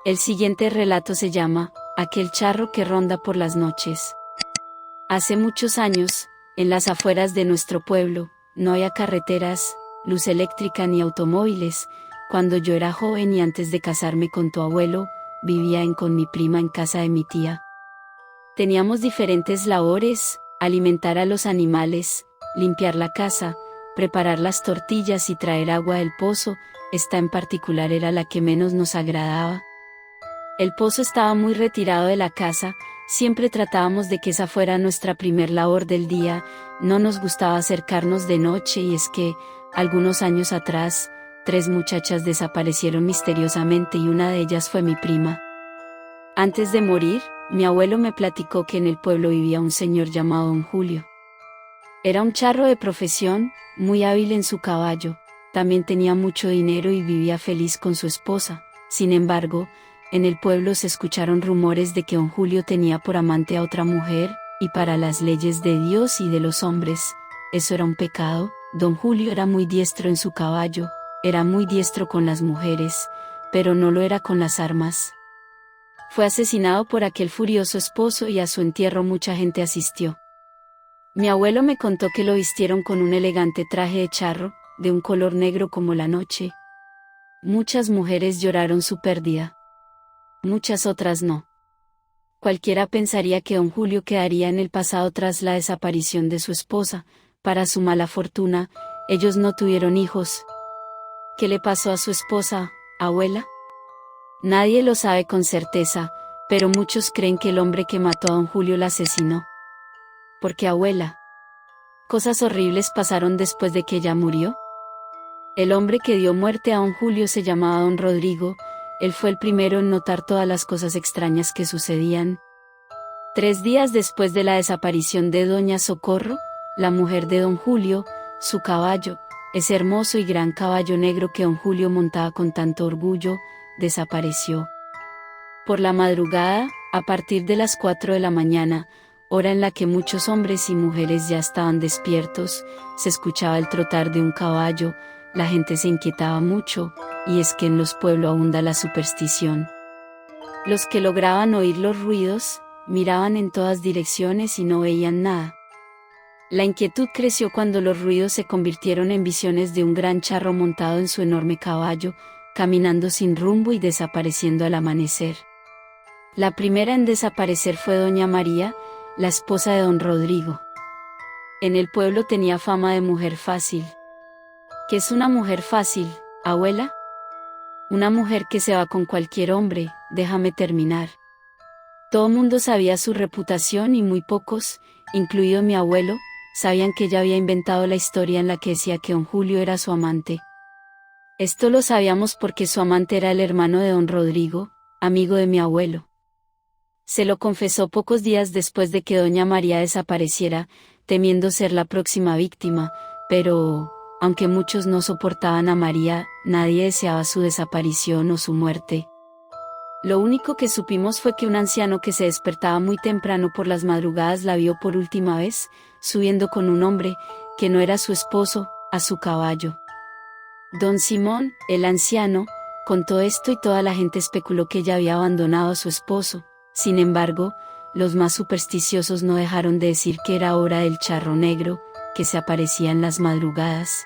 El siguiente relato se llama Aquel charro que ronda por las noches. Hace muchos años, en las afueras de nuestro pueblo, no había carreteras, luz eléctrica ni automóviles. Cuando yo era joven y antes de casarme con tu abuelo, vivía con mi prima en casa de mi tía. Teníamos diferentes labores: alimentar a los animales, limpiar la casa, preparar las tortillas y traer agua del pozo. Esta en particular era la que menos nos agradaba. El pozo estaba muy retirado de la casa. Siempre tratábamos de que esa fuera nuestra primer labor del día. No nos gustaba acercarnos de noche, y es que, algunos años atrás, 3 muchachas desaparecieron misteriosamente y una de ellas fue mi prima. Antes de morir, mi abuelo me platicó que en el pueblo vivía un señor llamado Don Julio. Era un charro de profesión, muy hábil en su caballo, también tenía mucho dinero y vivía feliz con su esposa. Sin embargo, en el pueblo se escucharon rumores de que Don Julio tenía por amante a otra mujer, y para las leyes de Dios y de los hombres, eso era un pecado. Don Julio era muy diestro en su caballo, era muy diestro con las mujeres, pero no lo era con las armas. Fue asesinado por aquel furioso esposo y a su entierro mucha gente asistió. Mi abuelo me contó que lo vistieron con un elegante traje de charro, de un color negro como la noche. Muchas mujeres lloraron su pérdida. Muchas otras no. Cualquiera pensaría que Don Julio quedaría en el pasado tras la desaparición de su esposa. Para su mala fortuna, ellos no tuvieron hijos. ¿Qué le pasó a su esposa, abuela? Nadie lo sabe con certeza, pero muchos creen que el hombre que mató a Don Julio la asesinó. ¿Por qué, abuela? ¿Cosas horribles pasaron después de que ella murió? El hombre que dio muerte a Don Julio se llamaba Don Rodrigo. Él fue el primero en notar todas las cosas extrañas que sucedían. 3 días después de la desaparición de Doña Socorro, la mujer de Don Julio, su caballo, ese hermoso y gran caballo negro que Don Julio montaba con tanto orgullo, desapareció. Por la madrugada, a partir de las 4 de la mañana, hora en la que muchos hombres y mujeres ya estaban despiertos, se escuchaba el trotar de un caballo. La gente se inquietaba mucho, y es que en los pueblos abunda la superstición. Los que lograban oír los ruidos, miraban en todas direcciones y no veían nada. La inquietud creció cuando los ruidos se convirtieron en visiones de un gran charro montado en su enorme caballo, caminando sin rumbo y desapareciendo al amanecer. La primera en desaparecer fue Doña María, la esposa de Don Rodrigo. En el pueblo tenía fama de mujer fácil. ¿Qué es una mujer fácil, abuela? Una mujer que se va con cualquier hombre. Déjame terminar. Todo mundo sabía su reputación y muy pocos, incluido mi abuelo, sabían que ella había inventado la historia en la que decía que Don Julio era su amante. Esto lo sabíamos porque su amante era el hermano de Don Rodrigo, amigo de mi abuelo. Se lo confesó pocos días después de que Doña María desapareciera, temiendo ser la próxima víctima, pero, aunque muchos no soportaban a María, nadie deseaba su desaparición o su muerte. Lo único que supimos fue que un anciano que se despertaba muy temprano por las madrugadas la vio por última vez, subiendo con un hombre, que no era su esposo, a su caballo. Don Simón, el anciano, contó esto y toda la gente especuló que ella había abandonado a su esposo. Sin embargo, los más supersticiosos no dejaron de decir que era hora del charro negro, que se aparecía en las madrugadas.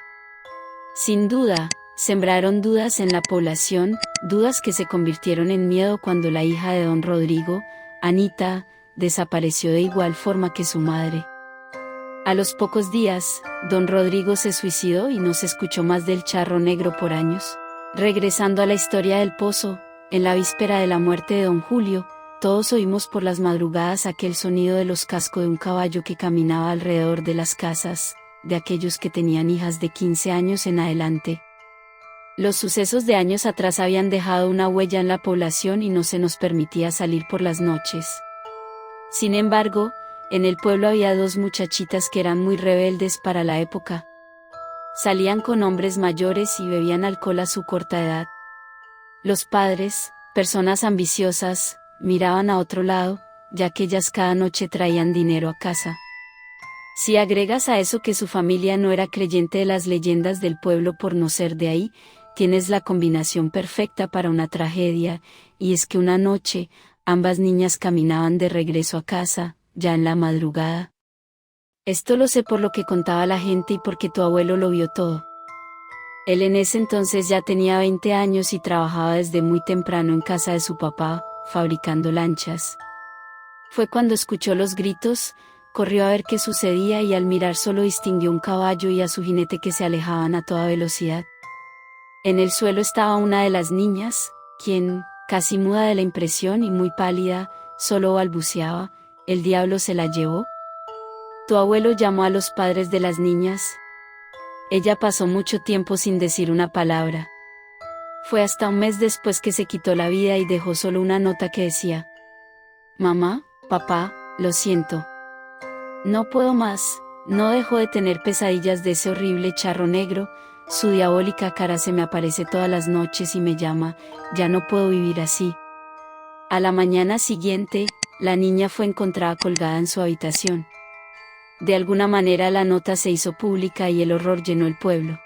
Sin duda, sembraron dudas en la población, dudas que se convirtieron en miedo cuando la hija de Don Rodrigo, Anita, desapareció de igual forma que su madre. A los pocos días, Don Rodrigo se suicidó y no se escuchó más del charro negro por años. Regresando a la historia del pozo, en la víspera de la muerte de Don Julio, todos oímos por las madrugadas aquel sonido de los cascos de un caballo que caminaba alrededor de las casas, de aquellos que tenían hijas de 15 años en adelante. Los sucesos de años atrás habían dejado una huella en la población y no se nos permitía salir por las noches. Sin embargo, en el pueblo había 2 muchachitas que eran muy rebeldes para la época. Salían con hombres mayores y bebían alcohol a su corta edad. Los padres, personas ambiciosas, miraban a otro lado, ya que ellas cada noche traían dinero a casa. Si agregas a eso que su familia no era creyente de las leyendas del pueblo por no ser de ahí, tienes la combinación perfecta para una tragedia, y es que una noche, ambas niñas caminaban de regreso a casa, ya en la madrugada. Esto lo sé por lo que contaba la gente y porque tu abuelo lo vio todo. Él en ese entonces ya tenía 20 años y trabajaba desde muy temprano en casa de su papá, fabricando lanchas. Fue cuando escuchó los gritos, corrió a ver qué sucedía y al mirar solo distinguió un caballo y a su jinete que se alejaban a toda velocidad. En el suelo estaba una de las niñas, quien, casi muda de la impresión y muy pálida, solo balbuceaba: ¿el diablo se la llevó? Tu abuelo llamó a los padres de las niñas. Ella pasó mucho tiempo sin decir una palabra. Fue hasta un mes después que se quitó la vida y dejó solo una nota que decía: mamá, papá, lo siento. No puedo más. No dejo de tener pesadillas de ese horrible charro negro, su diabólica cara se me aparece todas las noches y me llama, ya no puedo vivir así. A la mañana siguiente, la niña fue encontrada colgada en su habitación. De alguna manera la nota se hizo pública y el horror llenó el pueblo.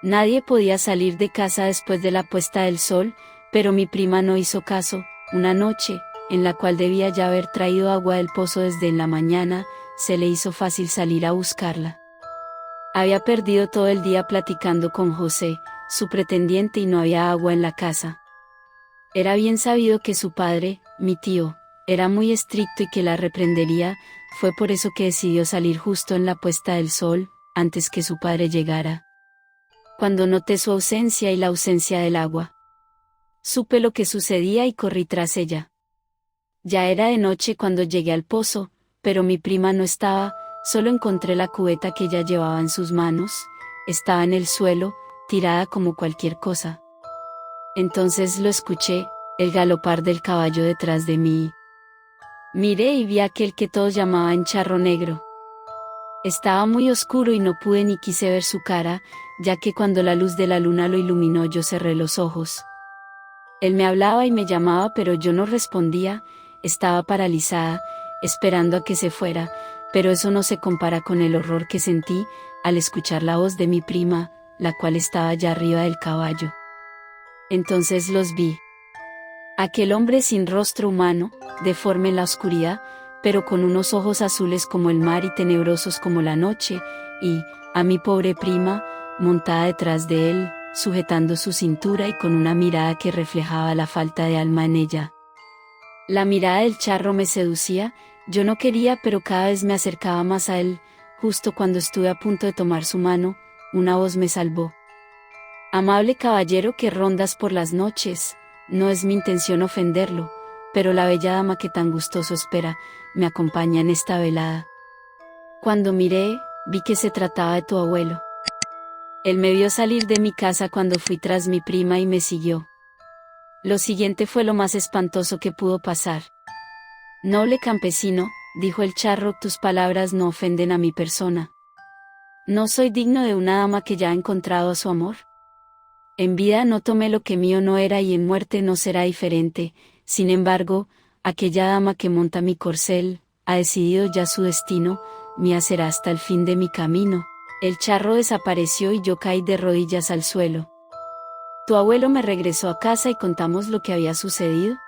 Nadie podía salir de casa después de la puesta del sol, pero mi prima no hizo caso. Una noche, en la cual debía ya haber traído agua del pozo desde en la mañana, se le hizo fácil salir a buscarla. Había perdido todo el día platicando con José, su pretendiente, y no había agua en la casa. Era bien sabido que su padre, mi tío, era muy estricto y que la reprendería. Fue por eso que decidió salir justo en la puesta del sol, antes que su padre llegara. Cuando noté su ausencia y la ausencia del agua, supe lo que sucedía y corrí tras ella. Ya era de noche cuando llegué al pozo, pero mi prima no estaba, solo encontré la cubeta que ella llevaba en sus manos, estaba en el suelo, tirada como cualquier cosa. Entonces lo escuché, el galopar del caballo detrás de mí. Miré y vi aquel que todos llamaban charro negro. Estaba muy oscuro y no pude ni quise ver su cara, ya que cuando la luz de la luna lo iluminó yo cerré los ojos. Él me hablaba y me llamaba, pero yo no respondía, estaba paralizada, esperando a que se fuera, pero eso no se compara con el horror que sentí al escuchar la voz de mi prima, la cual estaba ya arriba del caballo. Entonces los vi. Aquel hombre sin rostro humano, deforme en la oscuridad, pero con unos ojos azules como el mar y tenebrosos como la noche, y, a mi pobre prima, montada detrás de él, sujetando su cintura y con una mirada que reflejaba la falta de alma en ella. La mirada del charro me seducía, yo no quería, pero cada vez me acercaba más a él. Justo cuando estuve a punto de tomar su mano, una voz me salvó. Amable caballero que rondas por las noches, no es mi intención ofenderlo, pero la bella dama que tan gustoso espera, me acompaña en esta velada. Cuando miré, vi que se trataba de tu abuelo. Él me vio salir de mi casa cuando fui tras mi prima y me siguió. Lo siguiente fue lo más espantoso que pudo pasar. Noble campesino, dijo el charro, tus palabras no ofenden a mi persona. ¿No soy digno de una dama que ya ha encontrado a su amor? En vida no tomé lo que mío no era y en muerte no será diferente. Sin embargo, aquella dama que monta mi corcel, ha decidido ya su destino, mía será hasta el fin de mi camino. El charro desapareció y yo caí de rodillas al suelo. Tu abuelo me regresó a casa y contamos lo que había sucedido.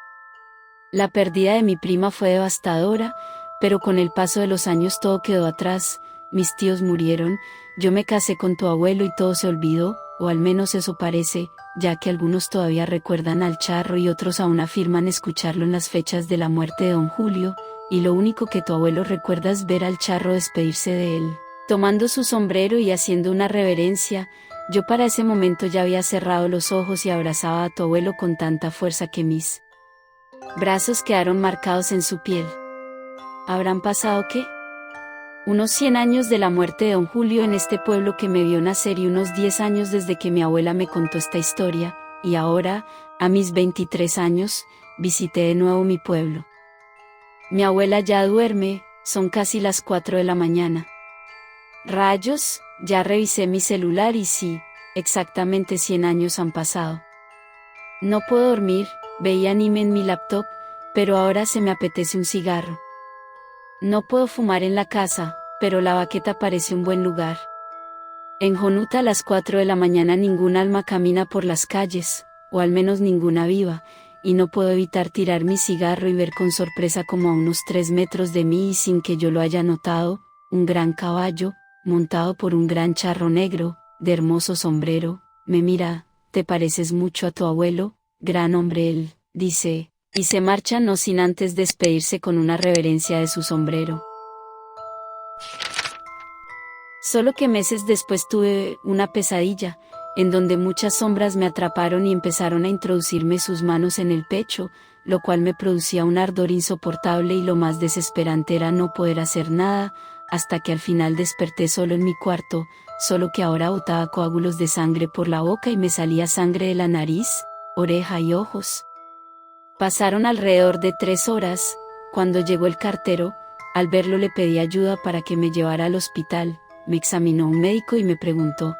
La pérdida de mi prima fue devastadora, pero con el paso de los años todo quedó atrás, mis tíos murieron, yo me casé con tu abuelo y todo se olvidó, o al menos eso parece, ya que algunos todavía recuerdan al charro y otros aún afirman escucharlo en las fechas de la muerte de don Julio, y lo único que tu abuelo recuerda es ver al charro despedirse de él, tomando su sombrero y haciendo una reverencia. Yo para ese momento ya había cerrado los ojos y abrazaba a tu abuelo con tanta fuerza que mis brazos quedaron marcados en su piel. ¿Habrán pasado qué? Unos 100 años de la muerte de don Julio en este pueblo que me vio nacer y unos 10 años desde que mi abuela me contó esta historia, y ahora, a mis 23 años, visité de nuevo mi pueblo. Mi abuela ya duerme, son casi las 4 de la mañana. Rayos, ya revisé mi celular y sí, exactamente 100 años han pasado. No puedo dormir, veía anime en mi laptop, pero ahora se me apetece un cigarro. No puedo fumar en la casa, pero la baqueta parece un buen lugar. En Jonuta a las 4 de la mañana ningún alma camina por las calles, o al menos ninguna viva, y no puedo evitar tirar mi cigarro y ver con sorpresa como a unos 3 metros de mí y sin que yo lo haya notado, un gran caballo, montado por un gran charro negro, de hermoso sombrero, me mira. «Te pareces mucho a tu abuelo, gran hombre él», dice, y se marcha no sin antes despedirse con una reverencia de su sombrero. Solo que meses después tuve una pesadilla, en donde muchas sombras me atraparon y empezaron a introducirme sus manos en el pecho, lo cual me producía un ardor insoportable y lo más desesperante era no poder hacer nada, hasta que al final desperté solo en mi cuarto, solo que ahora botaba coágulos de sangre por la boca y me salía sangre de la nariz, oreja y ojos. Pasaron alrededor de 3 horas, cuando llegó el cartero. Al verlo le pedí ayuda para que me llevara al hospital. Me examinó un médico y me preguntó: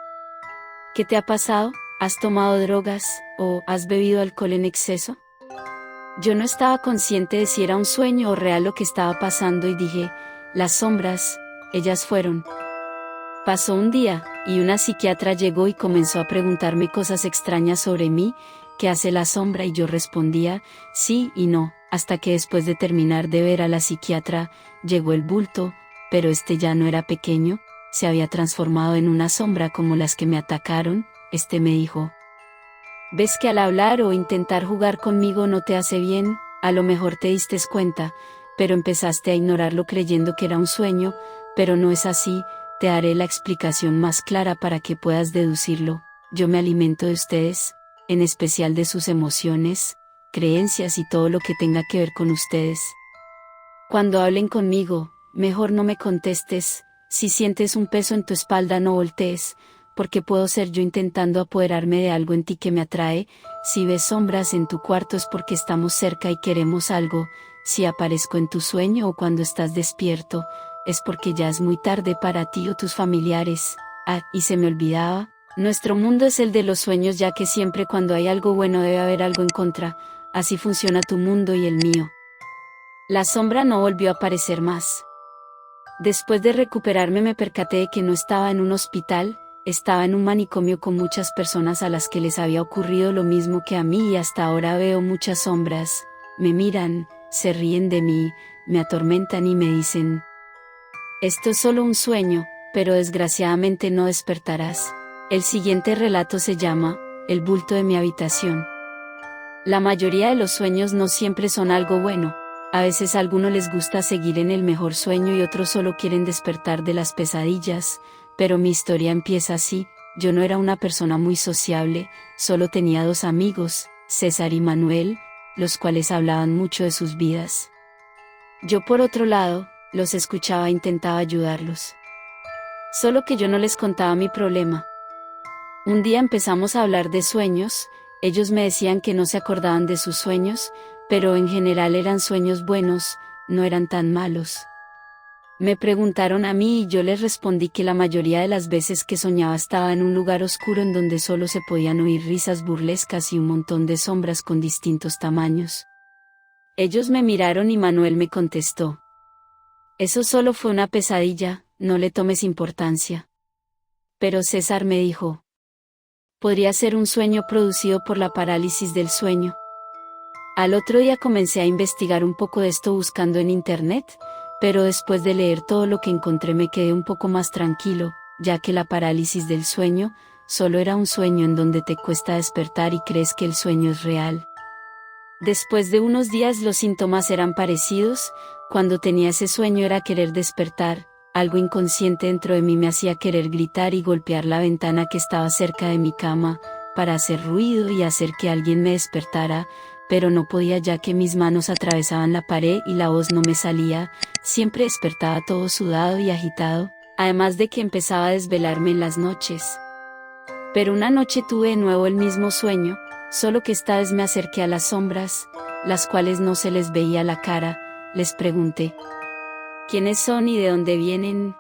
«¿Qué te ha pasado? ¿Has tomado drogas, o has bebido alcohol en exceso?». Yo no estaba consciente de si era un sueño o real lo que estaba pasando y dije: «Las sombras, ellas fueron». Pasó un día, y una psiquiatra llegó y comenzó a preguntarme cosas extrañas sobre mí. «¿Qué hace la sombra?», y yo respondía sí y no, hasta que después de terminar de ver a la psiquiatra, llegó el bulto, pero este ya no era pequeño, se había transformado en una sombra como las que me atacaron. Este me dijo: «¿Ves que al hablar o intentar jugar conmigo no te hace bien? A lo mejor te diste cuenta, pero empezaste a ignorarlo creyendo que era un sueño, pero no es así, te daré la explicación más clara para que puedas deducirlo. Yo me alimento de ustedes, en especial de sus emociones, creencias y todo lo que tenga que ver con ustedes. Cuando hablen conmigo, mejor no me contestes. Si sientes un peso en tu espalda no voltees, porque puedo ser yo intentando apoderarme de algo en ti que me atrae. Si ves sombras en tu cuarto es porque estamos cerca y queremos algo. Si aparezco en tu sueño o cuando estás despierto, es porque ya es muy tarde para ti o tus familiares». Ah, y se me olvidaba, nuestro mundo es el de los sueños, ya que siempre cuando hay algo bueno debe haber algo en contra. Así funciona tu mundo y el mío. La sombra no volvió a aparecer más. Después de recuperarme me percaté de que no estaba en un hospital, estaba en un manicomio con muchas personas a las que les había ocurrido lo mismo que a mí y hasta ahora veo muchas sombras. Me miran, se ríen de mí, me atormentan y me dicen: «Esto es solo un sueño, pero desgraciadamente no despertarás». El siguiente relato se llama «El bulto de mi habitación». La mayoría de los sueños no siempre son algo bueno. A veces a algunos les gusta seguir en el mejor sueño y otros solo quieren despertar de las pesadillas, pero mi historia empieza así. Yo no era una persona muy sociable, solo tenía 2 amigos, César y Manuel, los cuales hablaban mucho de sus vidas. Yo por otro lado, los escuchaba e intentaba ayudarlos. Solo que yo no les contaba mi problema. Un día empezamos a hablar de sueños. Ellos me decían que no se acordaban de sus sueños, pero en general eran sueños buenos, no eran tan malos. Me preguntaron a mí y yo les respondí que la mayoría de las veces que soñaba estaba en un lugar oscuro en donde solo se podían oír risas burlescas y un montón de sombras con distintos tamaños. Ellos me miraron y Manuel me contestó: «Eso solo fue una pesadilla, no le tomes importancia». Pero César me dijo: «Podría ser un sueño producido por la parálisis del sueño». Al otro día comencé a investigar un poco de esto buscando en internet, pero después de leer todo lo que encontré me quedé un poco más tranquilo, ya que la parálisis del sueño solo era un sueño en donde te cuesta despertar y crees que el sueño es real. Después de unos días los síntomas eran parecidos. Cuando tenía ese sueño era querer despertar, algo inconsciente dentro de mí me hacía querer gritar y golpear la ventana que estaba cerca de mi cama, para hacer ruido y hacer que alguien me despertara, pero no podía ya que mis manos atravesaban la pared y la voz no me salía. Siempre despertaba todo sudado y agitado, además de que empezaba a desvelarme en las noches. Pero una noche tuve de nuevo el mismo sueño, solo que esta vez me acerqué a las sombras, las cuales no se les veía la cara. Les pregunté: «¿Quiénes son y de dónde vienen?».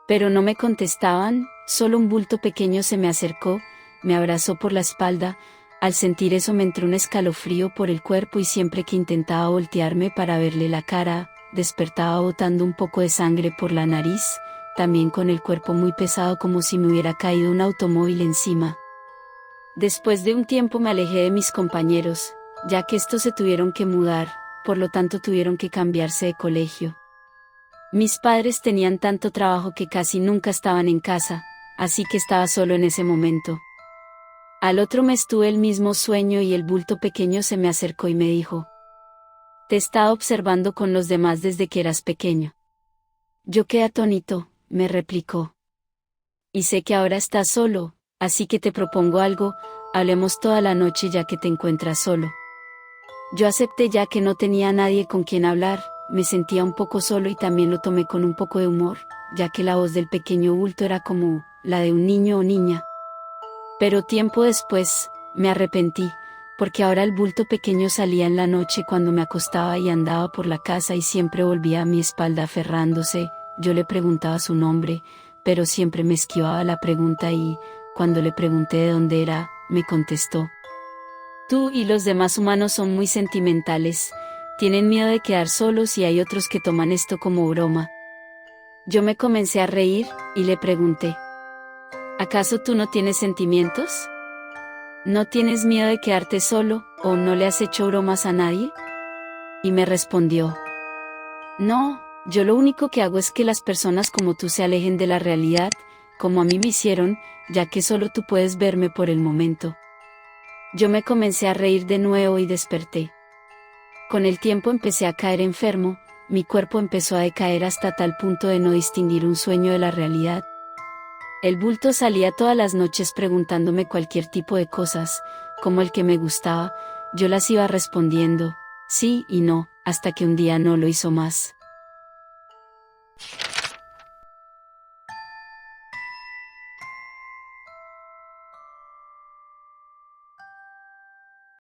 Pero no me contestaban, solo un bulto pequeño se me acercó, me abrazó por la espalda. Al sentir eso me entró un escalofrío por el cuerpo y siempre que intentaba voltearme para verle la cara, despertaba botando un poco de sangre por la nariz. también con el cuerpo muy pesado como si me hubiera caído un automóvil encima. Después de un tiempo me alejé de mis compañeros, ya que estos se tuvieron que mudar, por lo tanto tuvieron que cambiarse de colegio. Mis padres tenían tanto trabajo que casi nunca estaban en casa, así que estaba solo en ese momento. Al otro mes tuve el mismo sueño y el bulto pequeño se me acercó y me dijo: te he estado observando con los demás desde que eras pequeño. Yo quedé atónito, me replicó. Y sé que ahora estás solo, así que te propongo algo, hablemos toda la noche ya que te encuentras solo. Yo acepté ya que no tenía a nadie con quien hablar, me sentía un poco solo y también lo tomé con un poco de humor, ya que la voz del pequeño bulto era como la de un niño o niña. Pero tiempo después, me arrepentí, porque ahora el bulto pequeño salía en la noche cuando me acostaba y andaba por la casa y siempre volvía a mi espalda aferrándose. Yo le preguntaba su nombre, pero siempre me esquivaba la pregunta y, cuando le pregunté de dónde era, me contestó: tú y los demás humanos son muy sentimentales, tienen miedo de quedar solos y hay otros que toman esto como broma. Yo me comencé a reír, y le pregunté: ¿acaso tú no tienes sentimientos? ¿No tienes miedo de quedarte solo, o no le has hecho bromas a nadie? Y me respondió: no, yo lo único que hago es que las personas como tú se alejen de la realidad, como a mí me hicieron, ya que solo tú puedes verme por el momento. Yo me comencé a reír de nuevo y desperté. Con el tiempo empecé a caer enfermo, mi cuerpo empezó a decaer hasta tal punto de no distinguir un sueño de la realidad. El bulto salía todas las noches preguntándome cualquier tipo de cosas, como el que me gustaba, yo las iba respondiendo, sí y no, hasta que un día no lo hizo más.